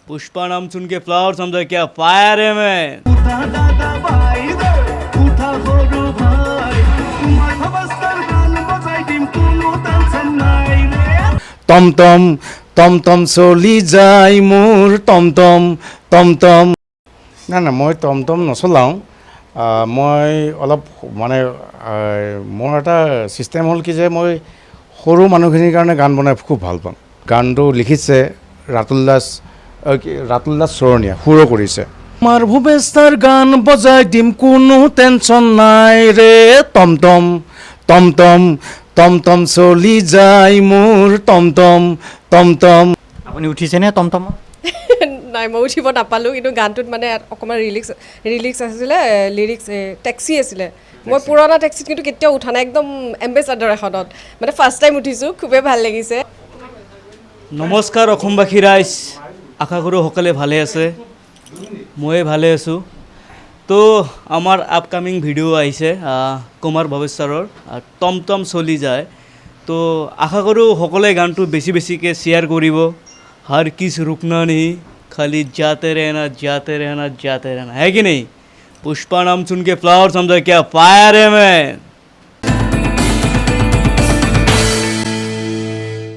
पुष्पा नाम सुन के फ्लावर समझा क्या फायर है मैं টমটম টমটম চলি যায় মোৰ টমটম টমটম না মই টমটম নচলাওঁ মই অলপ মানে মোৰ এটা ছিষ্টেম হ'ল কি যে মই সৰু মানুহখিনিৰ কাৰণে গান বনাই খুব ভাল পাওঁ গানটো লিখিছে ৰাতুল দাস চৰণীয়া সুৰো কৰিছে আমাৰ ভূপেশদাৰ গান বজাই দিম কোনো টেনশ্যন নাই ৰে টমটম টমটম টমটম চলি যায় মোৰ টমটম টমটম আপুনি উঠিছেনে টমটমত নাই মই উঠিব নাপালোঁ কিন্তু গানটোত মানে অকণমান ৰিলিক্স আছিলে লিৰিক্স টেক্সি আছিলে মই পুৰণা টেক্সিত কিন্তু কেতিয়াও উঠা নাই একদম এম্বেচাডৰ এখনত মানে ফাৰ্ষ্ট টাইম উঠিছোঁ খুবেই ভাল লাগিছে নমস্কাৰ অসমবাসী ৰাইজ আশা কৰোঁ সকলোৱে ভালে আছে ময়ে ভালে আছোঁ তো আমাৰ আপকামিং ভিডিঅ' আহিছে কুমাৰ ভৱেশ্বৰ টমটম চলি যায় তো আশা কৰোঁ সকলোৱে গানটো বেছিকৈ শ্বেয়াৰ কৰিব हर किस रुकना नहीं खाली जाते रहना जाते रहना जाते रहना है कि नहीं पुष्पा नाम सुन के फ्लावर समझा क्या फायर है मैं